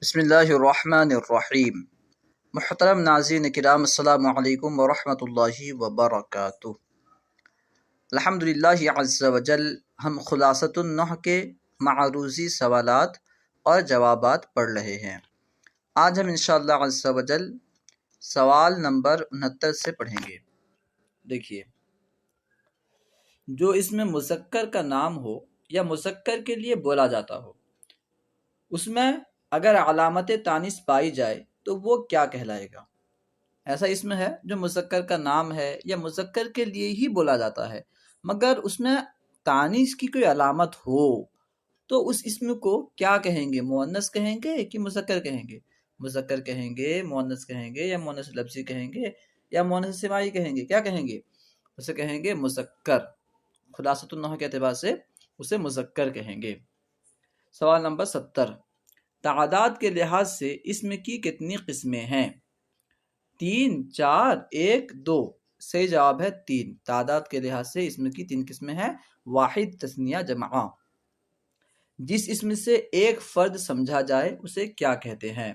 بسم اللہ الرحمن الرحیم۔ محترم ناظرین کرام، السلام علیکم ورحمۃ اللہ وبرکاتہ۔ الحمدللہ عز وجل، ہم خلاصۃ النحو کے معروضی سوالات اور جوابات پڑھ رہے ہیں۔ آج ہم انشاءاللہ عز وجل سوال نمبر 69 سے پڑھیں گے۔ دیکھیے، جو اس میں مذکر کا نام ہو یا مذکر کے لیے بولا جاتا ہو، اس میں اگر علامت تانیث پائی جائے تو وہ کیا کہلائے گا؟ ایسا اسم ہے جو مذکر کا نام ہے یا مذکر کے لیے ہی بولا جاتا ہے، مگر اس میں تانیث کی کوئی علامت ہو تو اس اسم کو کیا کہیں گے؟ مؤنث کہیں گے کہ مذکر کہیں گے؟ مذکر کہیں گے، مؤنث کہیں گے، یا مؤنث لفظی کہیں گے، یا مؤنث سماعی کہیں گے؟ کیا کہیں گے؟ اسے کہیں گے مذکر۔ خلاصۃ النحو کے اعتبار سے اسے مذکر کہیں گے۔ سوال نمبر 70، تعداد کے لحاظ سے اسم کی کتنی قسمیں ہیں؟ 3، 4، 1، 2۔ صحیح جواب ہے 3۔ تعداد کے لحاظ سے اسم کی 3 قسمیں ہیں: واحد، تثنیہ، جمع۔ جس اسم سے ایک فرد سمجھا جائے اسے کیا کہتے ہیں؟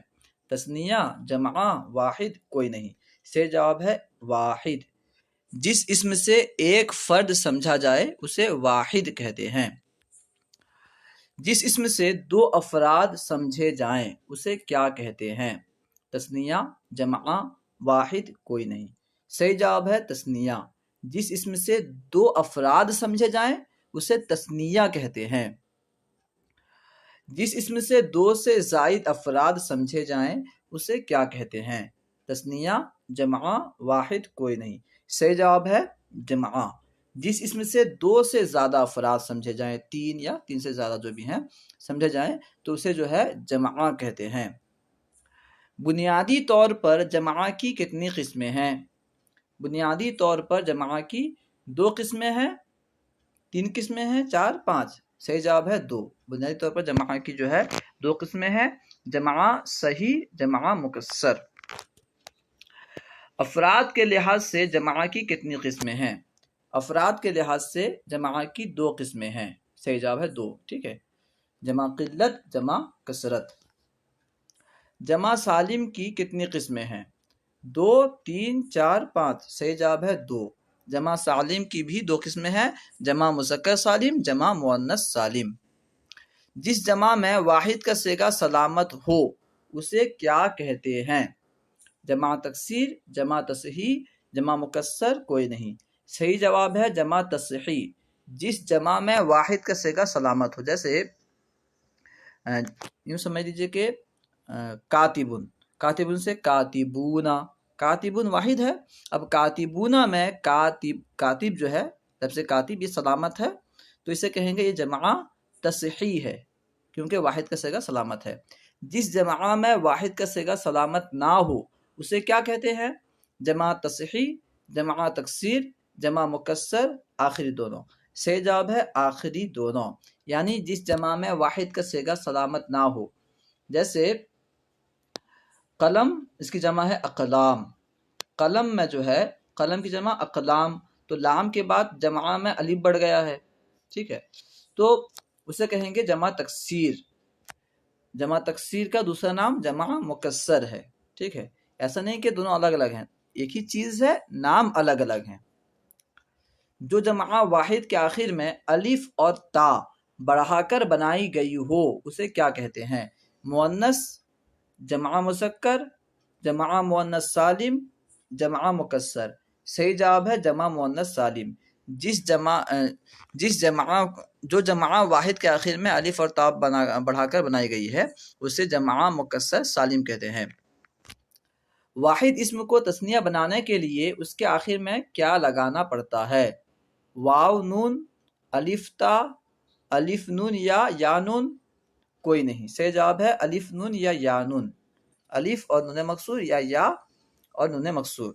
تثنیہ، جمع، واحد، کوئی نہیں۔ صحیح جواب ہے واحد۔ جس اسم سے ایک فرد سمجھا جائے اسے واحد کہتے ہیں۔ جس اسم سے 2 افراد سمجھے جائیں اسے کیا کہتے ہیں؟ تثنیہ، جمع، واحد، کوئی نہیں۔ صحیح جواب ہے تثنیہ۔ جس اسم سے 2 افراد سمجھے جائیں اسے تثنیہ کہتے ہیں۔ جس اسم سے 2 سے زائد افراد سمجھے جائیں اسے کیا کہتے ہیں؟ تثنیہ، جمع، واحد، کوئی نہیں۔ صحیح جواب ہے جمع۔ جس اسم سے 2 سے زیادہ افراد سمجھے جائیں، 3 یا 3 سے زیادہ جو بھی ہیں سمجھے جائیں تو اسے جو ہے جمع کہتے ہیں۔ بنیادی طور پر جمع کی کتنی قسمیں ہیں؟ بنیادی طور پر جمع کی 2 قسمیں ہیں، 3 قسمیں ہیں، 4، 5۔ صحیح جواب ہے 2۔ بنیادی طور پر جمع کی جو ہے 2 قسمیں ہیں: جمع صحیح، جمع مکسر۔ افراد کے لحاظ سے جمع کی کتنی قسمیں ہیں؟ افراد کے لحاظ سے جمع کی 2 قسمیں ہیں۔ صحیح جواب ہے 2۔ ٹھیک ہے، جمع قلت، جمع کثرت۔ جمع سالم کی کتنی قسمیں ہیں؟ 2، 3، 4، 5۔ صحیح جواب ہے 2۔ جمع سالم کی بھی 2 قسمیں ہیں: جمع مذکر سالم، جمع مؤنث سالم۔ جس جمع میں واحد کا صیغہ سلامت ہو اسے کیا کہتے ہیں؟ جمع تکسیر، جمع تصحیح، جمع مکسر، کوئی نہیں۔ صحیح جواب ہے جمع تصحیح۔ جس جمع میں واحد کا صیغہ سلامت ہو، جیسے یوں سمجھ لیجیے کہ کاتبن، کاتبن سے کاتبون، کاتبن واحد ہے۔ اب کاتبون میں کاتب جو ہے، جب سے کاتب یہ سلامت ہے تو اسے کہیں گے یہ جمع تصحیح ہے، کیونکہ واحد کا صیغہ سلامت ہے۔ جس جمع میں واحد کا صیغہ سلامت نہ ہو اسے کیا کہتے ہیں؟ جمع تصحیح، جمع تکسیر، جمع مکسر، آخری دونوں۔ صحیح جواب ہے آخری دونوں، یعنی جس جمع میں واحد کا صیغہ سلامت نہ ہو۔ جیسے قلم، اس کی جمع ہے اقلام۔ قلم میں جو ہے، قلم کی جمع اقلام، تو لام کے بعد جمع میں الف بڑھ گیا ہے، ٹھیک ہے، تو اسے کہیں گے جمع تکسیر۔ جمع تکسیر کا دوسرا نام جمع مکسر ہے، ٹھیک ہے۔ ایسا نہیں کہ دونوں الگ الگ ہیں، ایک ہی چیز ہے، نام الگ الگ ہیں۔ جو جمع واحد کے آخر میں الف اور تا بڑھا کر بنائی گئی ہو اسے کیا کہتے ہیں؟ مؤنث، جمع مذکر، جمع مؤنث سالم، جمع مکسر۔ صحیح جواب ہے جمع مؤنث سالم۔ جو جمع واحد کے آخر میں الف اور تا بڑھا کر بنائی گئی ہے اسے جمع مکسر سالم کہتے ہیں۔ واحد اسم کو تثنیہ بنانے کے لیے اس کے آخر میں کیا لگانا پڑتا ہے؟ واو نون، الف تا، الف نون یا نون، کوئی نہیں۔ صحیح جواب ہے الف نون یا نون، الف اور نون مکسور یا اور نون مکسور،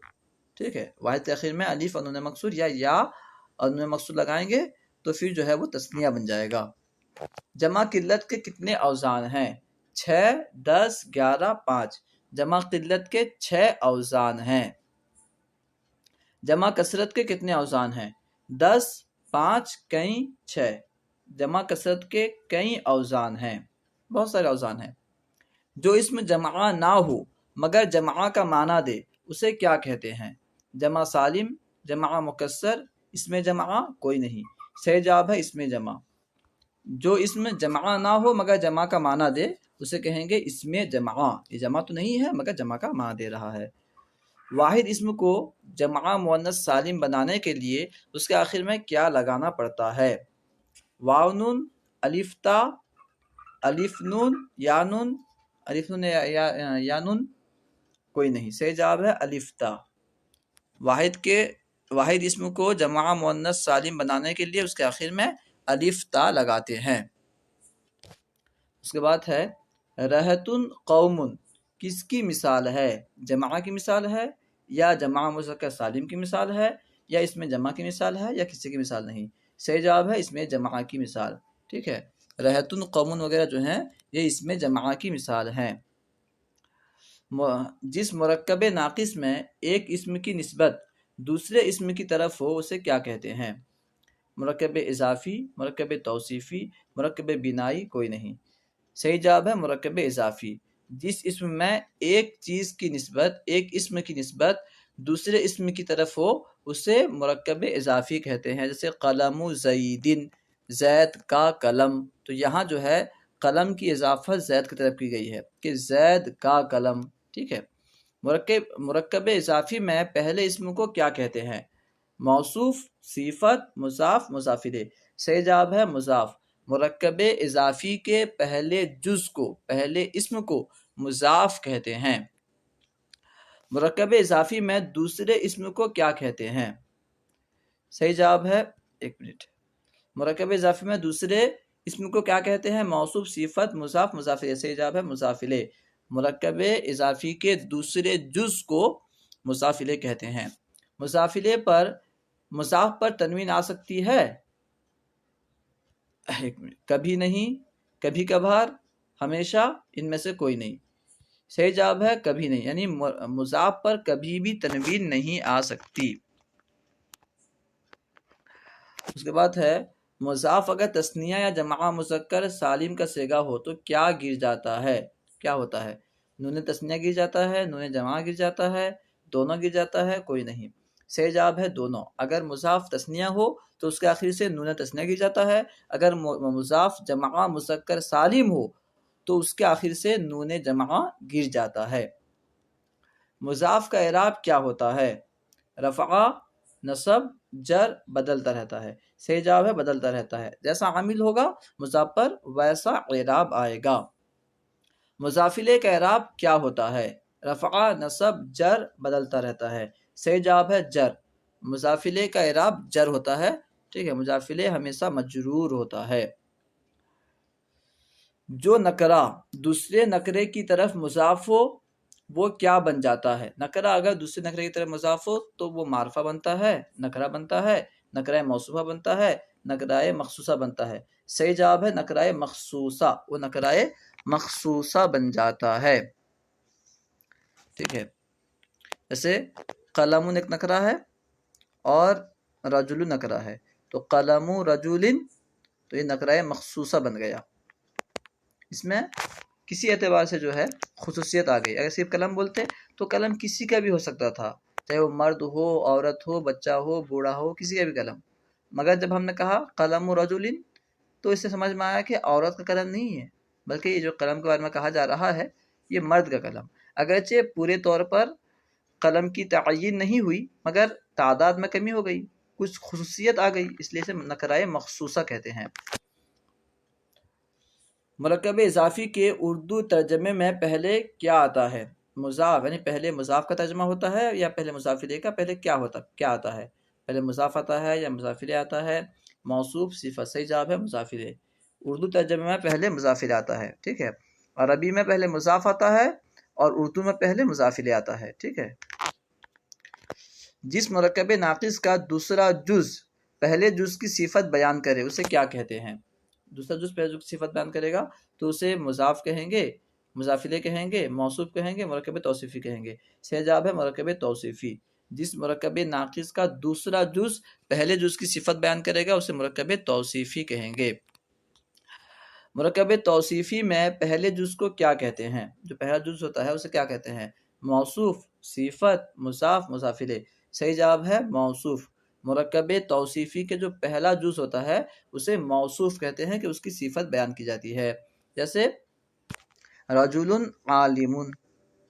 ٹھیک ہے۔ واحد کے آخر میں الف اور نون مکسور یا اور نون مکسور لگائیں گے تو پھر جو ہے وہ تثنیہ بن جائے گا۔ جمع قلت کے کتنے اوزان ہیں؟ 6، 10، 11، 5۔ جمع قلت کے 6 اوزان ہیں۔ جمع کثرت کے کتنے اوزان ہیں؟ 10، 5، کئی، 6۔ جمع کثرت کے کئی اوزان ہیں، بہت سارے اوزان ہیں۔ جو اسم جمع نہ ہو مگر جمع کا معنی دے اسے کیا کہتے ہیں؟ جمع سالم، جمع مکسر، اسم جمع کوئی نہیں۔ صحیح جواب ہے اسم جمع۔ جو اسم جمع نہ ہو مگر جمع کا معنی دے اسے کہیں گے اسم جمع۔ یہ جمع تو نہیں ہے مگر جمع کا معنی دے رہا ہے۔ واحد اسم کو جمع مؤنث سالم بنانے کے لیے اس کے آخر میں کیا لگانا پڑتا ہے؟ واو نون، الف تا، الف نون، یا نون، الف نون یا نون کوئی نہیں۔ صحیح جواب ہے الف تا۔ واحد اسم کو جمع مؤنث سالم بنانے کے لیے اس کے آخر میں الف تا لگاتے ہیں۔ اس کے بعد ہے رہتن قوم، کس کی مثال ہے؟ جمع کی مثال ہے یا جمع مذکر سالم کی مثال ہے یا اس میں جمع کی مثال ہے یا کسی کی مثال نہیں؟ صحیح جواب ہے اس میں جمع کی مثال۔ ٹھیک ہے، رہتن قوم وغیرہ جو ہیں یہ اس میں جمع کی مثال ہیں۔ جس مرکب ناقص میں ایک اسم کی نسبت دوسرے اسم کی طرف ہو اسے کیا کہتے ہیں؟ مرکب اضافی، مرکب توصیفی، مرکب بنائی کوئی نہیں۔ صحیح جواب ہے مرکب اضافی۔ جس اسم میں ایک چیز کی نسبت، ایک اسم کی نسبت دوسرے اسم کی طرف ہو اسے مرکب اضافی کہتے ہیں۔ جیسے قلم زیدن، زید کا قلم، تو یہاں جو ہے قلم کی اضافت زید کی طرف کی گئی ہے کہ زید کا قلم۔ ٹھیک ہے، مرکب اضافی میں پہلے اسم کو کیا کہتے ہیں؟ موصوف، صفت، مضاف، مضاف الیہ۔ صحیح جواب ہے مضاف۔ مرکب اضافی کے پہلے جز کو، پہلے اسم کو مضاف کہتے ہیں۔ مرکب اضافی میں دوسرے اسم کو کیا کہتے ہیں؟ صحیح جواب ہے مرکب اضافی میں دوسرے اسم کو کیا کہتے ہیں؟ موصوف، صفت، مضاف، مضاف الیہ۔ صحیح جواب ہے مضاف الیہ۔ مرکب اضافی کے دوسرے جز کو مضاف الیہ کہتے ہیں۔ مضاف الیہ پر مضاف پر تنوین آ سکتی ہے؟ کبھی نہیں، کبھی کبھار، ہمیشہ، ان میں سے کوئی نہیں۔ صحیح جواب ہے کبھی نہیں، یعنی مضاف پر کبھی بھی تنوین نہیں آ سکتی۔ اس کے بعد ہے مضاف اگر تثنیہ یا جمع مذکر سالم کا صیغہ ہو تو کیا گر جاتا ہے؟ کیا ہوتا ہے؟ نون تثنیہ گر جاتا ہے، نون جمع گر جاتا ہے، دونوں گر جاتا ہے، کوئی نہیں۔ صحیح جواب ہے دونوں۔ اگر مضاف تثنیہ ہو تو اس کے آخر سے نون تثنیہ گر جاتا ہے، اگر مضاف جمع مذکر سالم ہو تو اس کے آخر سے نون جمع گر جاتا ہے۔ مضاف کا اعراب کیا ہوتا ہے؟ رفع، نصب، جر بدلتا رہتا ہے۔ صحیح جواب ہے بدلتا رہتا ہے، جیسا عامل ہوگا مضاف پر ویسا اعراب آئے گا۔ مضاف الیہ کا اعراب کیا ہوتا ہے؟ رفع، نصب، جر بدلتا رہتا ہے۔ صحیح جواب ہے جر۔ مضاف الیہ کا اعراب جر ہوتا ہے۔ ٹھیک ہے، مضاف الیہ ہمیشہ مجرور ہوتا ہے۔ جو نکرہ دوسرے نکرے کی طرف مضاف ہو وہ کیا بن جاتا ہے؟ نکرہ اگر دوسرے نکرے کی طرف مضاف ہو تو وہ معرفہ بنتا ہے، نکرہ بنتا ہے، نکرہ موصوفہ بنتا ہے، نکرہ مخصوصہ بنتا ہے۔ صحیح جواب ہے نکرہ مخصوصہ، وہ نکرہ مخصوصہ بن جاتا ہے۔ ٹھیک ہے، جیسے قلم ایک نکرہ ہے اور رجل نکرہ ہے، تو قلم رجل تو یہ نکرہ مخصوصہ بن گیا۔ اس میں کسی اعتبار سے جو ہے خصوصیت آ گئی۔ اگر صرف قلم بولتے تو قلم کسی کا بھی ہو سکتا تھا، چاہے وہ مرد ہو، عورت ہو، بچہ ہو، بوڑھا ہو، کسی کا بھی قلم۔ مگر جب ہم نے کہا قلم رجل تو اس سے سمجھ میں آیا کہ عورت کا قلم نہیں ہے، بلکہ یہ جو قلم کے بارے میں کہا جا رہا ہے یہ مرد کا قلم۔ اگرچہ پورے طور پر قلم کی تعین نہیں ہوئی مگر تعداد میں کمی ہو گئی، کچھ خصوصیت آ گئی، اس لیے اسے نکرہ مخصوصہ کہتے ہیں۔ مرکب اضافی کے اردو ترجمے میں پہلے کیا آتا ہے؟ مضاف، یعنی پہلے مضاف کا ترجمہ ہوتا ہے یا پہلے مضاف الیہ کا؟ پہلے کیا آتا ہے؟ پہلے مضاف آتا ہے یا مضاف الیہ آتا ہے؟ موصوف، صفت۔ صحیح جواب ہے مضاف الیہ۔ اردو ترجمے میں پہلے مضاف الیہ آتا ہے۔ ٹھیک ہے، عربی میں پہلے مضاف آتا ہے اور اردو میں پہلے مضاف الیہ آتا ہے۔ ٹھیک ہے، جس مرکب ناقص کا دوسرا جز پہلے جز کی صفت بیان کرے اسے کیا کہتے ہیں؟ دوسرا جز پہلے جز کی صفت بیان کرے گا تو اسے مضاف کہیں گے، مضاف الیہ کہیں گے، موصوف کہیں گے، مرکب توصیفی کہیں گے۔ صحیح جواب ہے مرکب توصیفی۔ جس مرکب ناقص کا دوسرا جز پہلے جز کی صفت بیان کرے گا اسے مرکب توصیفی کہیں گے۔ مرکب توصیفی میں پہلے جز کو کیا کہتے ہیں؟ جو پہلا جز ہوتا ہے اسے کیا کہتے ہیں؟ موصوف، صفت، مضاف، مضاف الیہ۔ صحیح جواب ہے موصوف۔ مرکب توصیفی کے جو پہلا جز ہوتا ہے اسے موصوف کہتے ہیں کہ اس کی صفت بیان کی جاتی ہے۔ جیسے رجل عالم،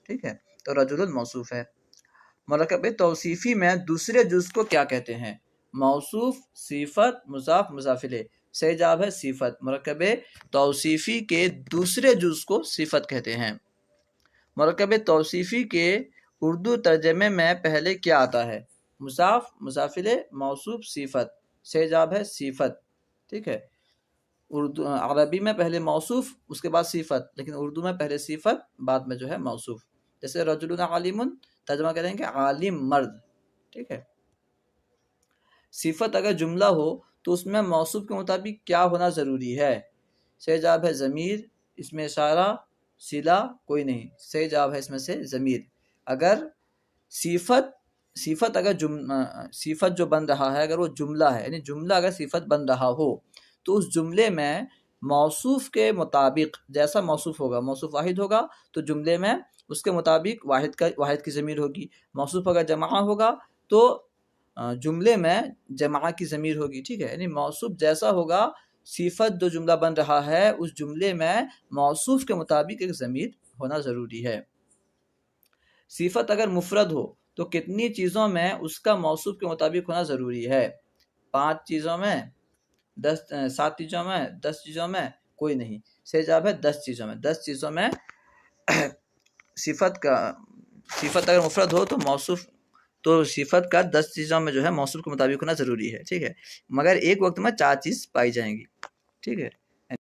ٹھیک ہے، تو رجل موصوف ہے۔ مرکب توصیفی میں دوسرے جز کو کیا کہتے ہیں؟ موصوف، صفت، مضاف، مضاف الیہ۔ صحیح جواب ہے صفت۔ مرکب توصیفی کے دوسرے جز کو صفت کہتے ہیں۔ مرکب توصیفی کے اردو ترجمے میں پہلے کیا آتا ہے؟ مضاف، مضاف الیہ، موصوف، صفت۔ صحیح جواب ہے صفت، ٹھیک ہے۔ اردو عربی میں پہلے موصوف اس کے بعد صفت، لیکن اردو میں پہلے صفت بعد میں جو ہے موصوف۔ جیسے رجل عالم، ترجمہ کریں گے عالم مرد، ٹھیک ہے۔ صفت اگر جملہ ہو تو اس میں موصوف کے مطابق کیا ہونا ضروری ہے؟ صحیح جواب ہے ضمیر، اس میں اشارہ، صلہ، کوئی نہیں۔ صحیح جواب ہے اس میں سے ضمیر۔ اگر صفت اگر صفت جو بن رہا ہے اگر وہ جملہ ہے، یعنی جملہ اگر صفت بن رہا ہو تو اس جملے میں موصوف کے مطابق جیسا موصوف ہوگا، موصوف واحد ہوگا تو جملے میں اس کے مطابق واحد کی ضمیر ہوگی۔ موصوف اگر جمع ہوگا تو جملے میں جمع کی ضمیر ہوگی، ٹھیک ہے۔ یعنی موصوف جیسا ہوگا، صفت جو جملہ بن رہا ہے اس جملے میں موصوف کے مطابق ایک ضمیر ہونا ضروری ہے۔ صفت اگر مفرد ہو تو کتنی چیزوں میں اس کا موصوف کے مطابق ہونا ضروری ہے؟ 5 چیزوں میں، 7 چیزوں میں، 10 چیزوں میں، کوئی نہیں۔ صحیح جواب ہے 10 چیزوں میں۔ 10 چیزوں میں صفت اگر مفرد ہو تو صفت کا 10 چیزوں میں جو ہے موصوف کے مطابق ہونا ضروری ہے، ٹھیک ہے۔ مگر ایک وقت میں 4 چیز پائی جائیں گی، ٹھیک ہے۔